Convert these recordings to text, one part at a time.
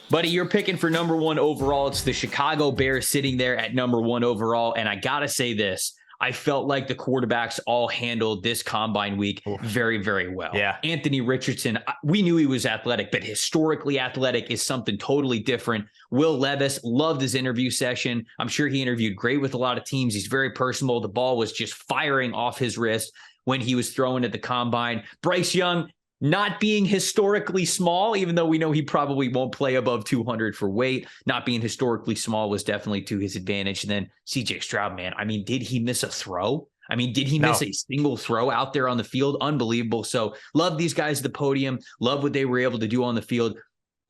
Buddy, you're picking for number one overall. It's the Chicago Bears sitting there at number one overall. And I got to say this. I felt like the quarterbacks all handled this combine week very, very well. Yeah. Anthony Richardson, we knew he was athletic, but historically athletic is something totally different. Will Levis, loved his interview session. I'm sure he interviewed great with a lot of teams. He's very personable. The ball was just firing off his wrist when he was throwing at the combine. Bryce Young, not being historically small, even though we know he probably won't play above 200 for weight, not being historically small was definitely to his advantage. And then CJ Stroud, man, I mean, did he miss a throw? I mean, did he miss a single throw out there on the field? Unbelievable. So love these guys at the podium, love what they were able to do on the field.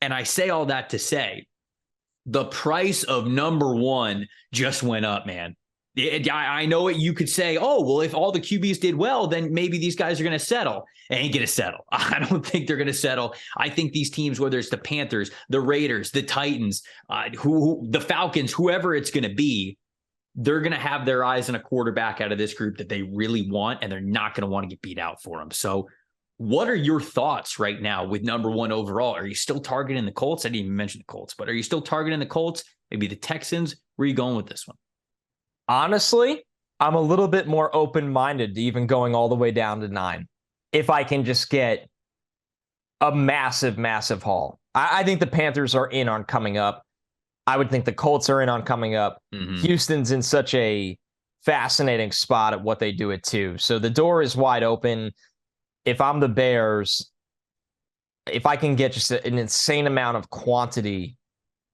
And I say all that to say the price of number one just went up, man. I know what you could say. Oh, well, if all the QBs did well, then maybe these guys are going to settle. They ain't going to settle. I don't think they're going to settle. I think these teams, whether it's the Panthers, the Raiders, the Titans, the Falcons, whoever it's going to be, they're going to have their eyes on a quarterback out of this group that they really want, and they're not going to want to get beat out for them. So what are your thoughts right now with number one overall? Are you still targeting the Colts? I didn't even mention the Colts, but are you still targeting the Colts? Maybe the Texans? Where are you going with this one? Honestly, I'm a little bit more open-minded to even going all the way down to 9. If I can just get a massive, massive haul. I think the Panthers are in on coming up. I would think the Colts are in on coming up. Mm-hmm. Houston's in such a fascinating spot at what they do at 2. So the door is wide open. If I'm the Bears, if I can get just an insane amount of quantity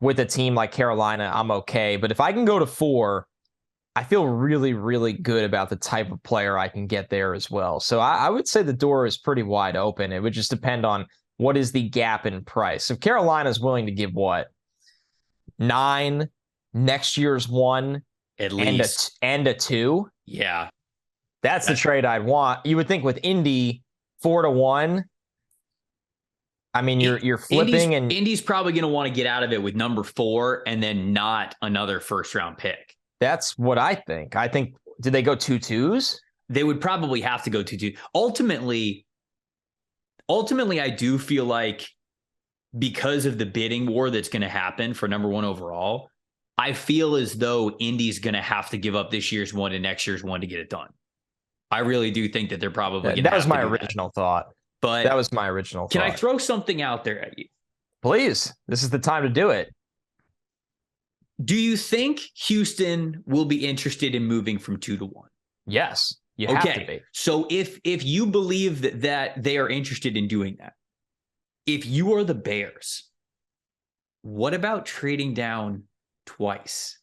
with a team like Carolina, I'm okay. But if I can go to 4, I feel really, really good about the type of player I can get there as well. So I would say the door is pretty wide open. It would just depend on what is the gap in price. If Carolina is willing to give what? 9, next year's 1, at least, and a 2. Yeah. That's the trade I'd want. You would think with Indy 4-1. I mean, you're flipping, and Indy's probably going to want to get out of it with number 4 and then not another first round pick. That's what I think. Did they go 2 2s? They would probably have to go 2-2. Ultimately, I do feel like because of the bidding war that's going to happen for number 1 overall, I feel as though Indy's going to have to give up this year's 1 and next year's 1 to get it done. I really do think that they're probably going to That was my original thought. But that was my original thought. Can I throw something out there at you? Please. This is the time to do it. Do you think Houston will be interested in moving from 2 to 1? Yes, you have to be. So if you believe that they are interested in doing that, if you are the Bears, what about trading down twice?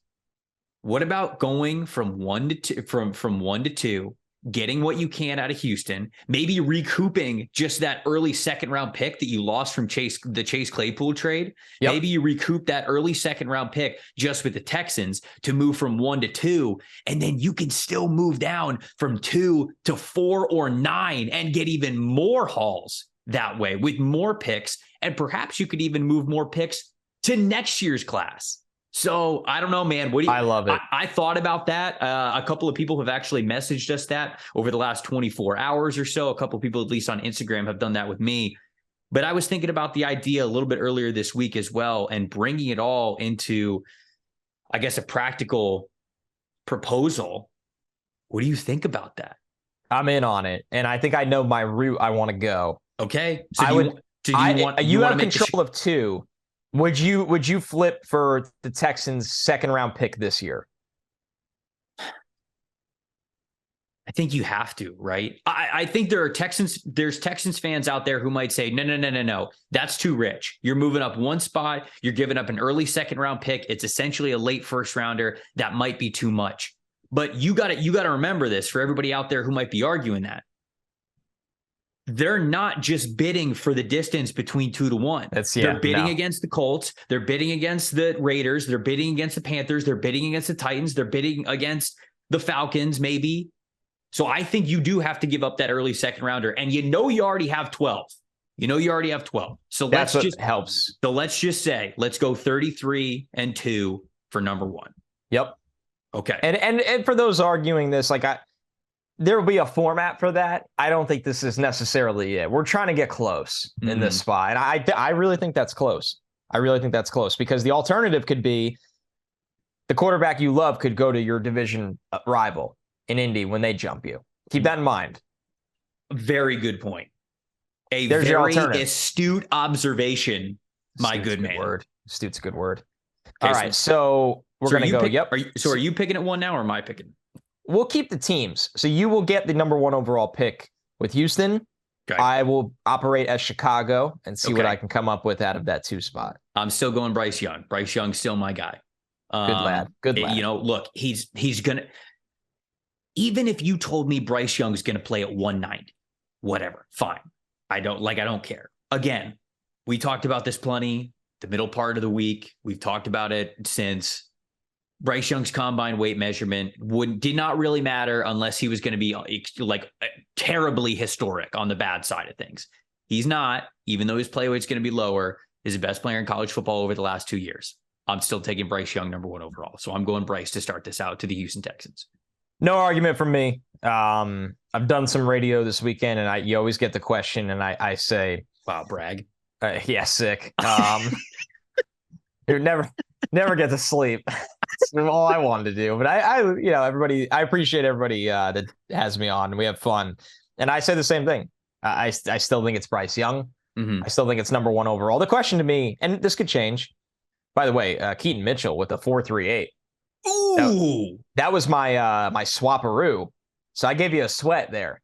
What about going from 1 to 2, from 1 to 2, getting what you can out of Houston, maybe recouping just that early second round pick that you lost from the Chase Claypool trade? Yep. Maybe you recoup that early second round pick just with the Texans to move from 1 to 2, and then you can still move down from 2 to 4 or 9 and get even more hauls that way with more picks. And perhaps you could even move more picks to next year's class. So I don't know, man. What do you? I love it. I thought about that. A couple of people have actually messaged us that over the last 24 hours or so. A couple of people, at least on Instagram, have done that with me. But I was thinking about the idea a little bit earlier this week as well, and bringing it all into, I guess, a practical proposal. What do you think about that? I'm in on it, and I think I know my route I want to go. Okay, so you have control of 2. Would you flip for the Texans' second round pick this year? I think you have to, right? I think there's Texans fans out there who might say, no, that's too rich. You're moving up 1 spot. You're giving up an early second round pick. It's essentially a late first rounder. That might be too much. But you got to remember this for everybody out there who might be arguing that. They're not just bidding for the distance between 2 to 1. They're bidding against the Colts. They're bidding against the Raiders. They're bidding against the Panthers. They're bidding against the Titans. They're bidding against the Falcons, maybe. So I think you do have to give up that early second rounder. And you already have 12. So that's what helps. So let's just say, let's go 33-2 for number 1. Yep. Okay. And for those arguing this, there will be a format for that. I don't think this is necessarily it. We're trying to get close in this spot. And I really think that's close. I really think that's close because the alternative could be the quarterback you love could go to your division rival in Indy when they jump you. Keep that in mind. Very good point. There's very astute observation, my good man. Word. Astute's a good word. Okay, all right, so we're going to go. Yep. Are you picking at one now, or am I picking? We'll keep the teams. So you will get the number 1 overall pick with Houston. Okay. I will operate as Chicago and see what I can come up with out of that 2 spot. I'm still going Bryce Young. Bryce Young's still my guy. Good lad. Good lad. You know, look, he's going to, even if you told me Bryce Young's going to play at 190, whatever, fine. I don't care. Again, we talked about this plenty, the middle part of the week. We've talked about it since Bryce Young's combine weight measurement did not really matter unless he was going to be like terribly historic on the bad side of things. He's not, even though his play weight's going to be lower, is the best player in college football over the last 2 years. I'm still taking Bryce Young number 1 overall. So I'm going Bryce to start this out to the Houston Texans. No argument from me. I've done some radio this weekend, and you always get the question, and I say, "Wow, brag." Yeah, sick. You never get to sleep. That's all I wanted to do. But everybody, I appreciate everybody that has me on. We have fun, and I say the same thing. I still think it's Bryce Young. Mm-hmm. I still think it's number 1 overall. The question to me, and this could change. By the way, Keaton Mitchell with a 4.38. Ooh, that was my my swapperoo. So I gave you a sweat there.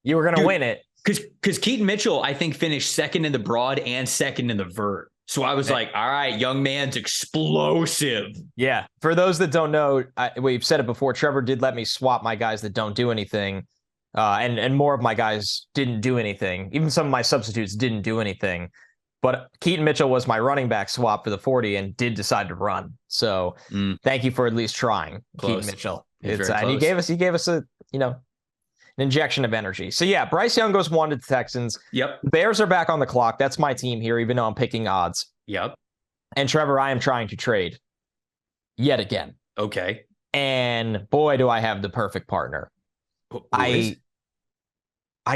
You were going to win it. Because Keaton Mitchell, I think, finished second in the broad and second in the vert. So I was like, all right, young man's explosive. Yeah. For those that don't know, we've said it before, Trevor did let me swap my guys that don't do anything. And more of my guys didn't do anything. Even some of my substitutes didn't do anything. But Keaton Mitchell was my running back swap for the 40 and did decide to run. So thank you for at least trying, Keaton Mitchell. And he gave us a, an injection of energy. So yeah, Bryce Young goes 1 to the Texans. Yep. Bears are back on the clock. That's my team here, even though I'm picking odds. Yep. And Trevor, I am trying to trade yet again. Okay. And boy, do I have the perfect partner. I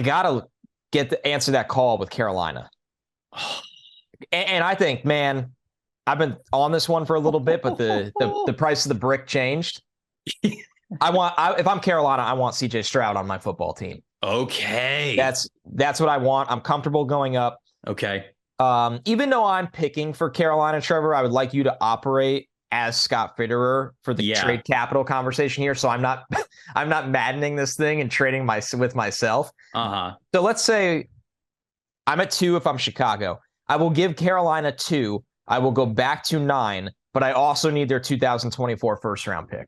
gotta answer that call with Carolina. And I think, man, I've been on this one for a little bit, but the price of the brick changed. If I'm Carolina, I want CJ Stroud on my football team. Okay. That's what I want. I'm comfortable going up. Okay. Even though I'm picking for Carolina, Trevor, I would like you to operate as Scott Fitterer for the trade capital conversation here. So I'm not maddening this thing and trading with myself. Uh-huh. So let's say I'm at 2 if I'm Chicago. I will give Carolina 2. I will go back to 9, but I also need their 2024 first round pick.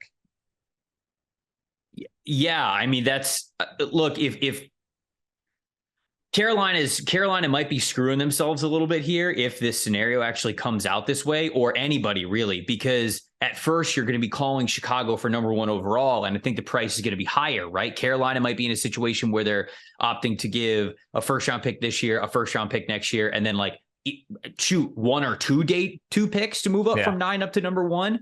Yeah, I mean, that's look, if Carolina might be screwing themselves a little bit here if this scenario actually comes out this way, or anybody really, because at first you're going to be calling Chicago for number 1 overall, and I think the price is going to be higher, right? Carolina might be in a situation where they're opting to give a first round pick this year, a first round pick next year, and then like shoot 1 or 2 picks to move up from 9 up to number 1.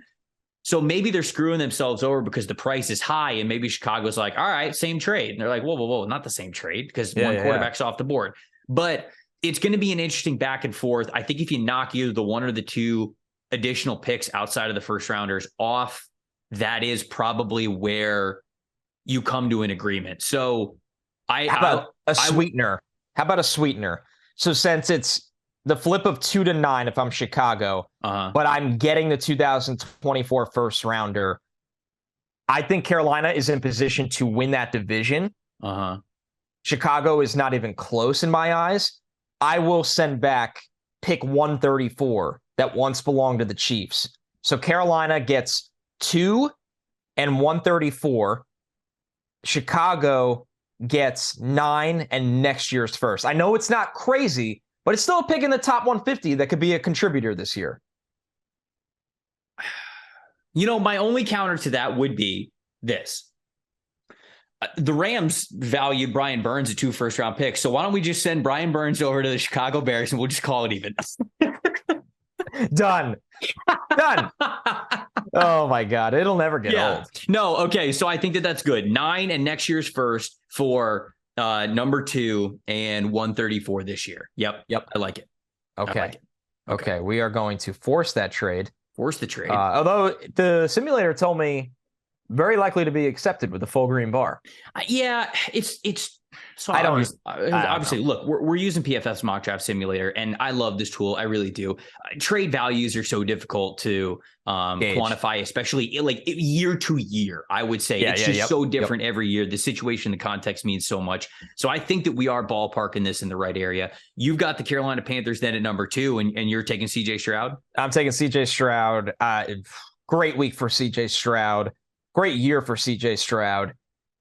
So maybe they're screwing themselves over because the price is high, and maybe Chicago's like, all right, same trade. And they're like, whoa, not the same trade because one quarterback's off the board. But it's going to be an interesting back and forth. I think if you knock either the 1 or the 2 additional picks outside of the first rounders off, that is probably where you come to an agreement. So how about a sweetener? So since it's the flip of 2 to 9 if I'm Chicago, but I'm getting the 2024 first rounder, I think Carolina is in position to win that division. Chicago is not even close in my eyes. I will send back pick 134 that once belonged to the Chiefs. So Carolina gets 2 and 134. Chicago gets 9 and next year's first. I know it's not crazy, but it's still a pick in the top 150 that could be a contributor this year. My only counter to that would be this. The Rams valued Brian Burns at 2 first-round picks. So why don't we just send Brian Burns over to the Chicago Bears and we'll just call it even? Done. Oh, my God. It'll never get old. No, okay. So I think that's good. 9 and next year's first for number 2 and 134 this year. Yep. I like it. Okay. I like it. Okay, we are going to force that trade. Force the trade. Although the simulator told me very likely to be accepted with a full green bar. Yeah, it's so I don't obviously know. Look, we're using PFF's mock draft simulator, and I love this tool. I really do. Trade values are so difficult to quantify, especially like year to year. I would say it's just so different every year. The situation, the context means so much. So I think that we are ballparking this in the right area. You've got the Carolina Panthers then at number 2, and you're taking CJ Stroud. I'm taking CJ Stroud. Great week for CJ Stroud. Great year for CJ Stroud.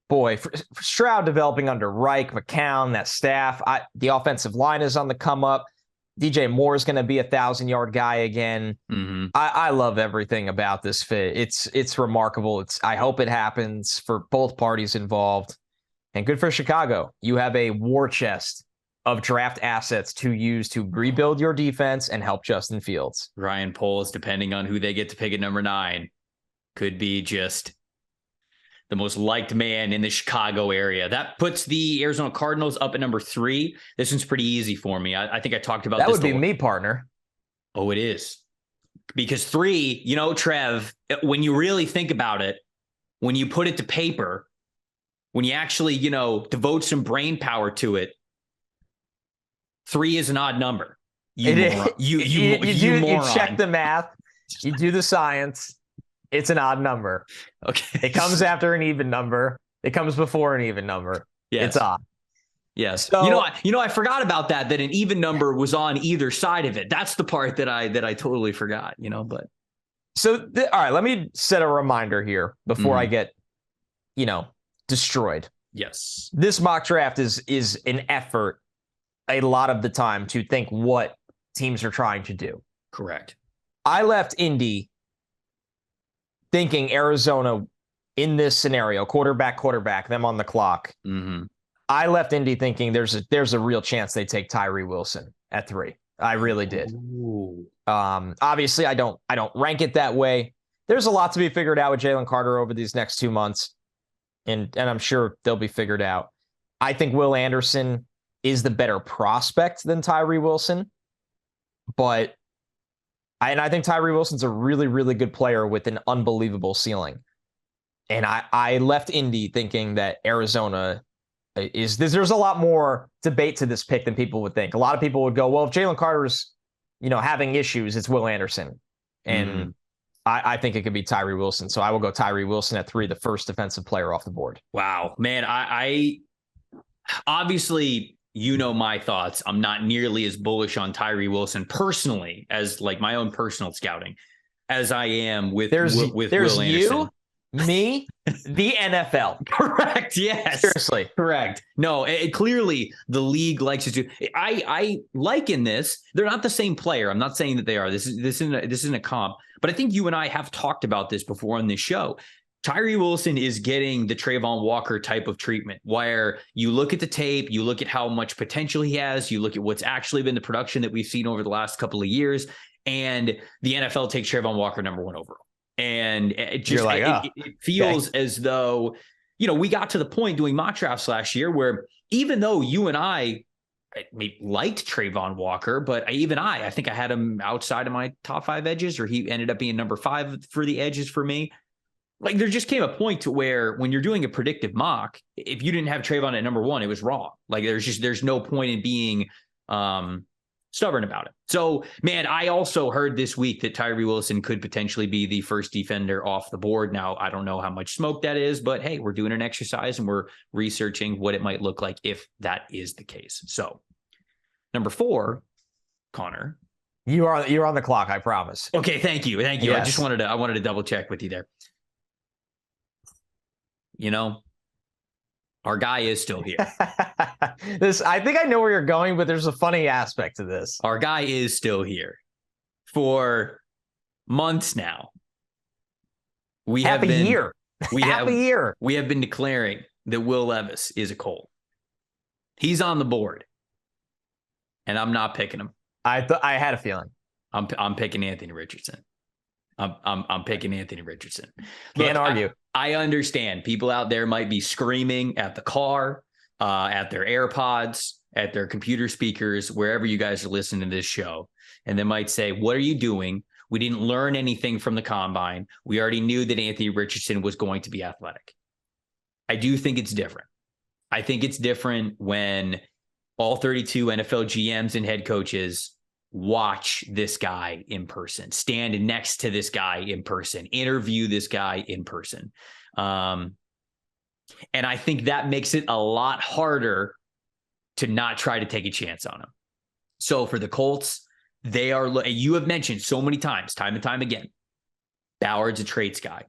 Boy, for Stroud developing under Reich, McCown, that staff. The offensive line is on the come up. DJ Moore is going to be 1,000-yard guy again. Mm-hmm. I love everything about this fit. It's remarkable. I hope it happens for both parties involved. And good for Chicago. You have a war chest of draft assets to use to rebuild your defense and help Justin Fields. Ryan Poles, depending on who they get to pick at number 9, could be just the most liked man in the Chicago area. That puts the Arizona Cardinals up at number 3. This one's pretty easy for me. I think I talked about that this. That would be me, partner. Oh, it is. Because 3, Trev, when you really think about it, when you put it to paper, when you actually, devote some brain power to it, 3 is an odd number. You check the math. You do the science. It's an odd number. Okay. It comes after an even number. It comes before an even number. Yes. It's odd. Yes. So, I forgot about that an even number was on either side of it. That's the part that I totally forgot, but. So, all right, let me set a reminder here before I get, destroyed. Yes. This mock draft is an effort a lot of the time to think what teams are trying to do. Correct. I left Indy thinking Arizona in this scenario, quarterback, them on the clock. Mm-hmm. I left Indy thinking there's a real chance they take Tyree Wilson at 3. I really did. Obviously, I don't rank it that way. There's a lot to be figured out with Jalen Carter over these next 2 months, and I'm sure they'll be figured out. I think Will Anderson is the better prospect than Tyree Wilson, but I think Tyree Wilson's a really, really good player with an unbelievable ceiling. And I left Indy thinking that Arizona there's a lot more debate to this pick than people would think. A lot of people would go, well, if Jalen Carter's, having issues, it's Will Anderson. And I think it could be Tyree Wilson. So I will go Tyree Wilson at 3, the first defensive player off the board. Wow, man. I obviously, my thoughts. I'm not nearly as bullish on Tyree Wilson personally as like my own personal scouting as I am with Will Anderson. You, me, the NFL. Correct. Yes. Seriously. Correct. No, clearly the league likes to. I liken this. They're not the same player. I'm not saying that they are. This isn't a comp. But I think you and I have talked about this before on this show. Tyree Wilson is getting the Trayvon Walker type of treatment where you look at the tape, you look at how much potential he has, you look at what's actually been the production that we've seen over the last couple of years, and the NFL takes Trayvon Walker number 1 overall. And it just it feels as though, we got to the point doing mock drafts last year where even though you and I liked Trayvon Walker, but I think I had him outside of my top 5 edges, or he ended up being number 5 for the edges for me. Like there just came a point to where when you're doing a predictive mock, if you didn't have Trayvon at number 1, it was wrong. Like there's no point in being stubborn about it. So, man, I also heard this week that Tyree Wilson could potentially be the first defender off the board. Now, I don't know how much smoke that is, but hey, we're doing an exercise and we're researching what it might look like if that is the case. So, number 4, Connor. You're on the clock, I promise. Okay, thank you. Yes. I wanted to double check with you there. Our guy is still here. I think I know where you're going, but there's a funny aspect to this. Our guy is still here for months now. We have been a year. We have been declaring that Will Levis is a Colt. He's on the board, and I'm not picking him. I had a feeling. I'm picking Anthony Richardson. I'm picking Anthony Richardson. Can't argue. I understand people out there might be screaming at the car. at their AirPods, at their computer speakers, wherever you guys are listening to this show. And they might say, what are you doing? We didn't learn anything from the combine. We already knew that Anthony Richardson was going to be athletic. I do think it's different. I think it's different when all 32 NFL GMs and head coaches watch this guy in person, stand next to this guy in person, interview this guy in person. And I think that makes it a lot harder to not try to take a chance on him. So for the Colts, they are, you have mentioned so many times, time and time again, Ballard's a traits guy.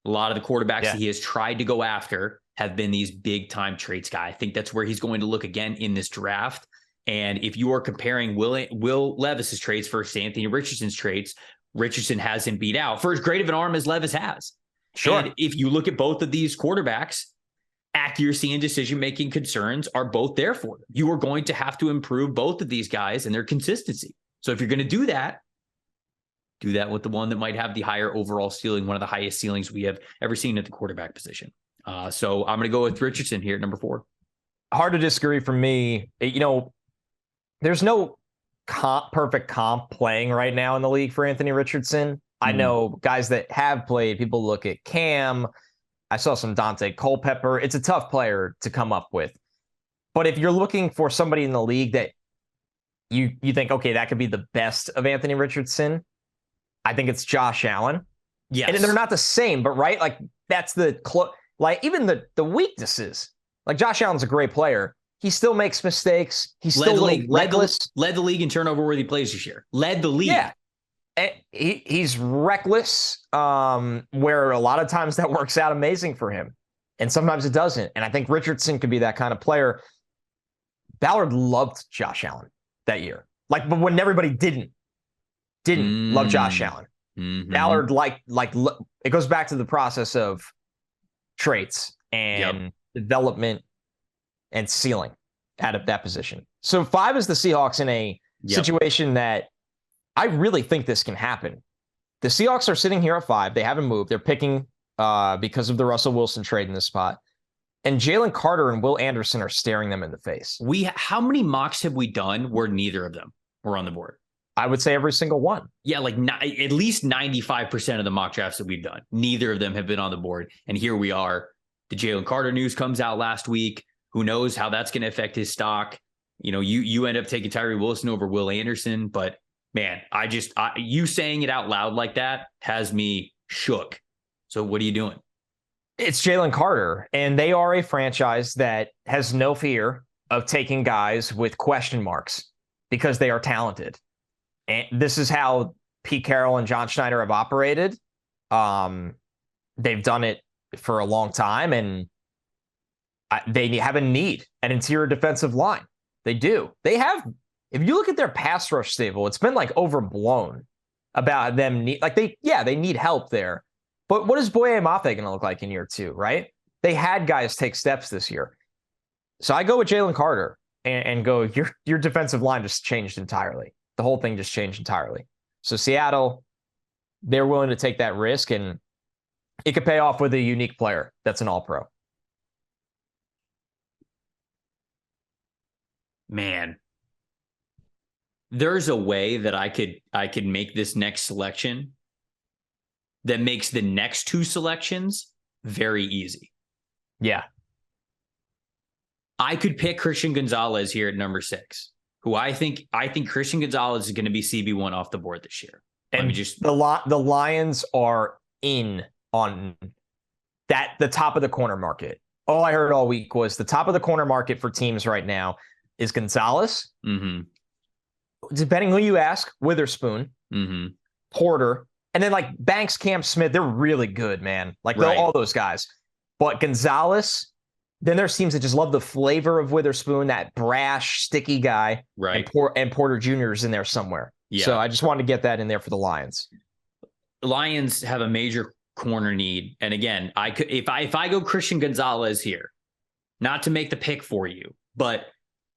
A lot of the quarterbacks that he has tried to go after have been these big time traits guy. I think that's where he's going to look again in this draft. And if you are comparing Will Levis's traits versus Anthony Richardson's traits, Richardson has him beat out for as great of an arm as Levis has. Sure. And if you look at both of these quarterbacks, accuracy and decision-making concerns are both there for them. You are going to have to improve both of these guys and their consistency. So if you're going to do that with the one that might have the higher overall ceiling, one of the highest ceilings we have ever seen at the quarterback position. So I'm going to go with Richardson here at number 4. Hard to disagree for me. There's no perfect comp playing right now in the league for Anthony Richardson. I know guys that have played, people look at Cam. I saw some Dante Culpepper. It's a tough player to come up with. But if you're looking for somebody in the league that you think, okay, that could be the best of Anthony Richardson, I think it's Josh Allen. Yes. And they're not the same, but right? Like that's even the weaknesses. Like Josh Allen's a great player. He still makes mistakes. He's still reckless. Led the league in turnover-worthy plays this year. Led the league. Yeah. He's reckless, where a lot of times that works out amazing for him. And sometimes it doesn't. And I think Richardson could be that kind of player. Ballard loved Josh Allen that year. But when everybody didn't love Josh Allen. Mm-hmm. Ballard it goes back to the process of traits and development and ceiling out of that position. So 5 is the Seahawks in a situation that I really think this can happen. The Seahawks are sitting here at 5. They haven't moved. They're picking because of the Russell Wilson trade in this spot. And Jalen Carter and Will Anderson are staring them in the face. How many mocks have we done where neither of them were on the board? I would say every single one. Yeah, at least 95% of the mock drafts that we've done, neither of them have been on the board. And here we are. The Jalen Carter news comes out last week. Who knows how that's going to affect his stock? You end up taking Tyree Wilson over Will Anderson, but man, you saying it out loud like that has me shook. So what are you doing? It's Jalen Carter, and they are a franchise that has no fear of taking guys with question marks because they are talented. And this is how Pete Carroll and John Schneider have operated. They've done it for a long time, and they have a need, an interior defensive line. They do. They have. If you look at their pass rush stable, it's been overblown about them. They need help there. But what is Boye Mafe going to look like in year 2, right? They had guys take steps this year. So I go with Jalen Carter and go, your defensive line just changed entirely. The whole thing just changed entirely. So Seattle, they're willing to take that risk, and it could pay off with a unique player that's an all-pro. Man, there's a way that I could make this next selection that makes the next 2 selections very easy. Yeah. I could pick Christian Gonzalez here at number 6, who I think Christian Gonzalez is going to be CB1 off the board this year. And the Lions are in on the top of the corner market. All I heard all week was the top of the corner market for teams right now is Gonzalez. Mm-hmm. Depending who you ask, Witherspoon, Porter, and then Banks, Cam Smith, they're really good, man. All those guys. But Gonzalez, then there's teams that just love the flavor of Witherspoon, that brash, sticky guy. Right. And Porter Jr. is in there somewhere. Yeah. So I just wanted to get that in there for the Lions. Lions have a major corner need. And again, if I go Christian Gonzalez here, not to make the pick for you, but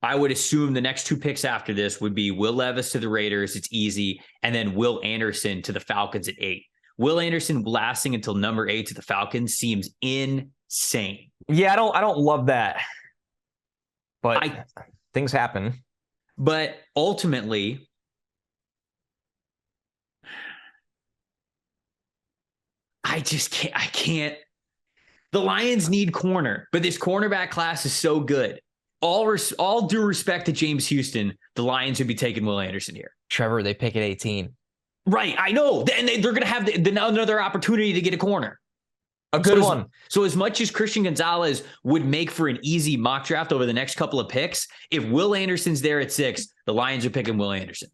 I would assume the next 2 picks after this would be Will Levis to the Raiders. It's easy. And then Will Anderson to the Falcons at 8. Will Anderson lasting until number 8 to the Falcons seems insane. Yeah, I don't love that. but things happen. But ultimately, I can't. The Lions need corner, but this cornerback class is so good. All due respect to James Houston, the Lions would be taking Will Anderson here. Trevor, they pick at 18. Right, I know. And they're going to have another opportunity to get a corner. A good one. So as much as Christian Gonzalez would make for an easy mock draft over the next couple of picks, if Will Anderson's there at 6, the Lions are picking Will Anderson.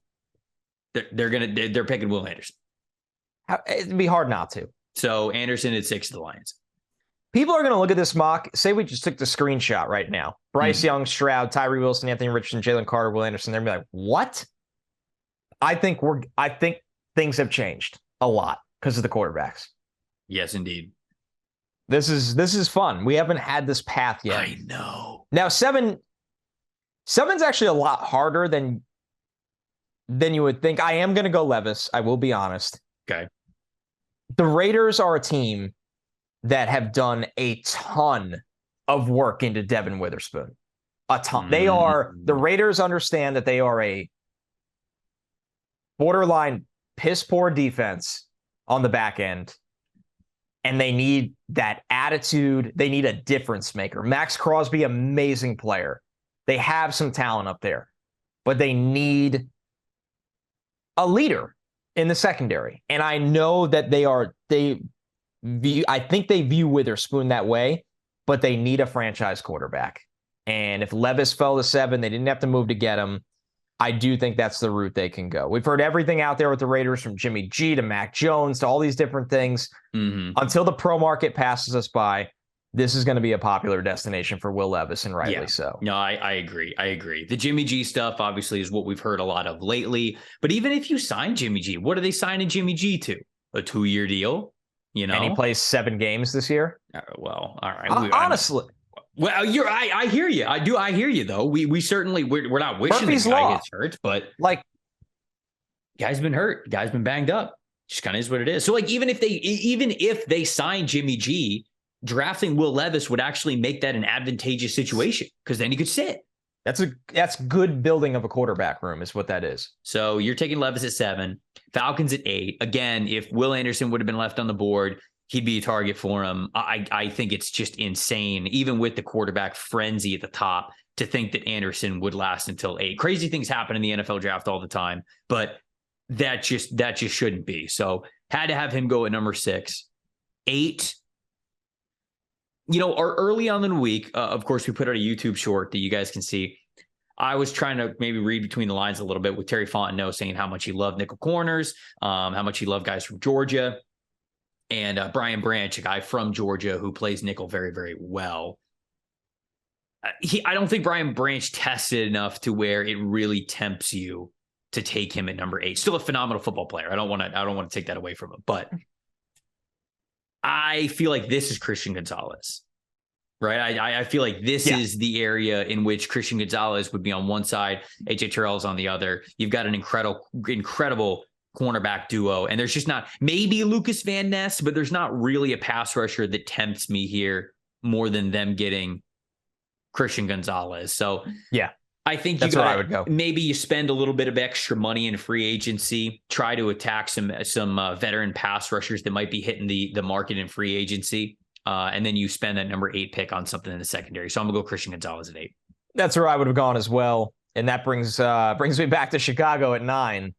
They're picking Will Anderson. It'd be hard not to. So Anderson at 6 to the Lions. People are going to look at this mock. Say we just took the screenshot right now. Bryce Young, Stroud, Tyree Wilson, Anthony Richardson, Jalen Carter, Will Anderson. They're going to be like, what? I think things have changed a lot because of the quarterbacks. Yes, indeed. This is fun. We haven't had this path yet. I know. Now, seven's actually a lot harder than you would think. I am going to go Levis. I will be honest. Okay. The Raiders are a team that have done a ton of work into Devin Witherspoon. A ton. The Raiders understand that they are a borderline piss poor defense on the back end. And they need that attitude. They need a difference maker. Max Crosby, amazing player. They have some talent up there, but they need a leader in the secondary. And I know that I think they view Witherspoon that way, but they need a franchise quarterback. And if Levis fell to 7, they didn't have to move to get him. I do think that's the route they can go. We've heard everything out there with the Raiders, from Jimmy G to Mac Jones to all these different things. Until the pro market passes us by, this is going to be a popular destination for Will Levis, and rightly so. No, I agree. The Jimmy G stuff obviously is what we've heard a lot of lately. But even if you sign Jimmy G, what are they signing Jimmy G to? A 2-year deal? You know, and he plays 7 games this year. Well, all right. Honestly. Well, I hear you. I hear you though. We certainly we're not wishing Murphy's the guy Law gets hurt, but like, guy's been hurt. Guy's been banged up. Just kind of is what it is. So like, even if they sign Jimmy G, drafting Will Levis would actually make that an advantageous situation, because then he could sit. That's good building of a quarterback room is what that is. So you're taking Levis at 7, Falcons at 8. Again, if Will Anderson would have been left on the board, he'd be a target for him. I think it's just insane, even with the quarterback frenzy at the top, to think that Anderson would last until 8. Crazy things happen in the NFL draft all the time, but that just shouldn't be. So had to have him go at number 6. 8. Early on in the week, of course, we put out a YouTube short that you guys can see. I was trying to maybe read between the lines a little bit with Terry Fontenot saying how much he loved nickel corners, how much he loved guys from Georgia. And Brian Branch, a guy from Georgia who plays nickel very, very well. I don't think Brian Branch tested enough to where it really tempts you to take him at number 8. Still a phenomenal football player. I don't want to take that away from him, but I feel like this is Christian Gonzalez, right? I feel like this is the area in which Christian Gonzalez would be on one side, AJ Terrell's on the other. You've got an incredible cornerback duo, and there's just not, maybe Lucas Van Ness, but there's not really a pass rusher that tempts me here more than them getting Christian Gonzalez. So yeah, I think that's where I would go. Maybe you spend a little bit of extra money in free agency, try to attack some veteran pass rushers that might be hitting the market in free agency, and then you spend that number 8 pick on something in the secondary. So I'm gonna go Christian Gonzalez at 8. That's where I would have gone as well, and that brings me back to Chicago at 9.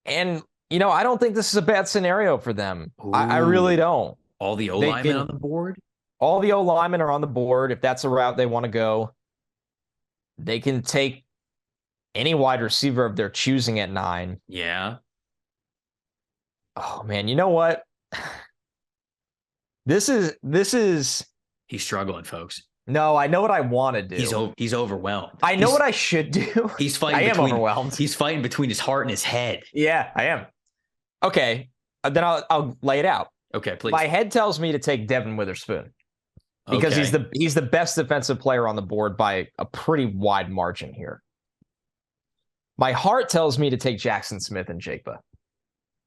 And, I don't think this is a bad scenario for them. I really don't. All the O-linemen on the board? All the O-linemen are on the board. If that's a route they want to go, they can take any wide receiver of their choosing at 9. Yeah. Oh, man. You know what? This is... He's struggling, folks. No, I know what I want to do. He's overwhelmed. I know what I should do. He's fighting. I am overwhelmed. He's fighting between his heart and his head. Yeah, I am. Okay, then I'll lay it out. Okay, please. My head tells me to take Devin Witherspoon because he's the best defensive player on the board by a pretty wide margin here. My heart tells me to take Jackson Smith and Jigba.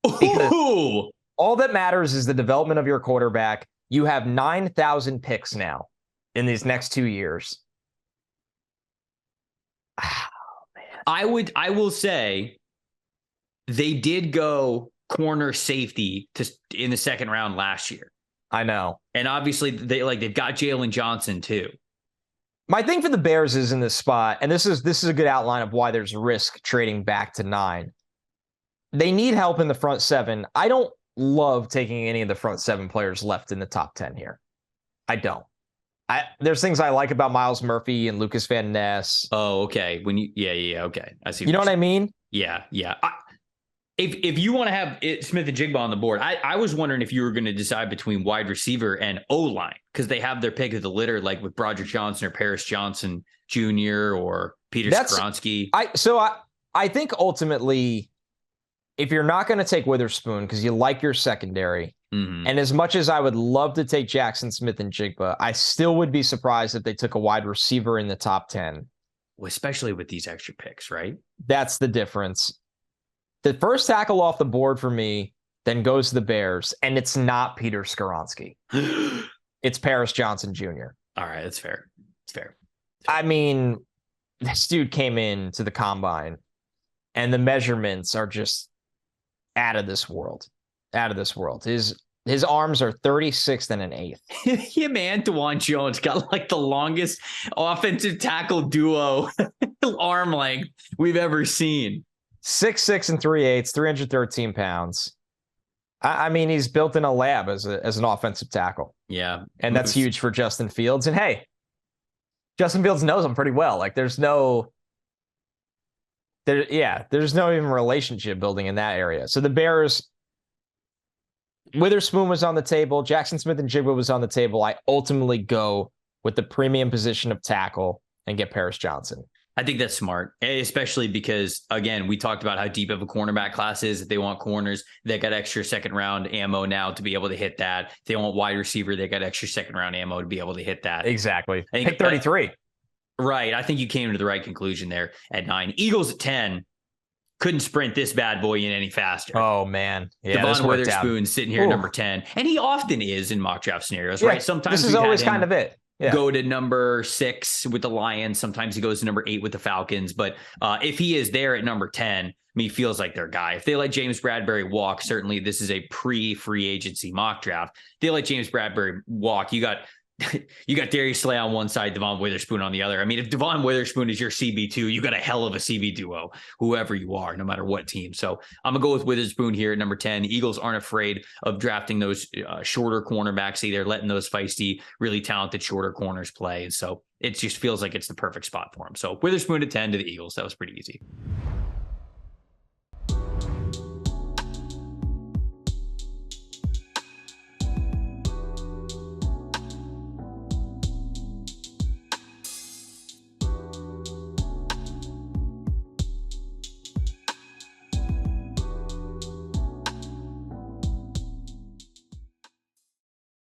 Because all that matters is the development of your quarterback. You have 9,000 picks now in these next 2 years. I will say they did go corner safety in the second round last year. I know. And obviously they've got Jalen Johnson too. My thing for the Bears is in this spot, and this is a good outline of why there's risk trading back to 9. They need help in the front 7. I don't love taking any of the front 7 players left in the top 10 here. I don't. There's things I like about Myles Murphy and Lucas Van Ness. Oh, okay. Okay. I see. You know what I mean? Yeah. If you want to have Smith and Jigba on the board, I was wondering if you were going to decide between wide receiver and O-line, because they have their pick of the litter, like with Broderick Johnson or Paris Johnson Jr. or Peter Skoronski. I think ultimately, if you're not going to take Witherspoon because you like your secondary, and as much as I would love to take Jackson Smith and Jigba, I still would be surprised if they took a wide receiver in the top 10. Well, especially with these extra picks, right? That's the difference. The first tackle off the board for me then goes to the Bears, and it's not Peter Skoronski. It's Paris Johnson Jr. All right, that's fair. It's fair. I mean, this dude came in to the combine, and the measurements are just out of this world. Out of this world. His arms are 36th and an 8th. Him and DeJuan Jones got like the longest offensive tackle duo arm length we've ever seen. 6'6" and 3/8, 313 pounds. I mean, he's built in a lab as an offensive tackle. Yeah. And that's huge for Justin Fields. And hey, Justin Fields knows him pretty well. Like there's no even relationship building in that area. So the Bears, Witherspoon was on the table. Jackson Smith and Jigba was on the table. I ultimately go with the premium position of tackle and get Paris Johnson. I think that's smart, especially because, again, we talked about how deep of a cornerback class is. If they want corners, they got extra second round ammo now to be able to hit that. If they want wide receiver, they got extra second round ammo to be able to hit that. Exactly. Pick 33. Right. I think you came to the right conclusion there at 9. Eagles at 10. Couldn't sprint this bad boy in any faster. Oh, man. Yeah, Devon Witherspoon sitting here at number 10. And he often is in mock draft scenarios, right? Sometimes this is always kind of it. Yeah. Go to number 6 with the Lions. Sometimes he goes to number 8 with the Falcons. But if he is there at number 10, he feels like their guy. If they let James Bradberry walk, certainly this is a pre-free agency mock draft. If they let James Bradberry walk, you got Darius Slay on one side, Devon Witherspoon on the other. I mean, if Devon Witherspoon is your CB2, you got a hell of a CB duo, whoever you are, no matter what team. So I'm going to go with Witherspoon here at number 10. The Eagles aren't afraid of drafting those shorter cornerbacks. They're letting those feisty, really talented shorter corners play. And so it just feels like it's the perfect spot for him. So Witherspoon at 10 to the Eagles. That was pretty easy.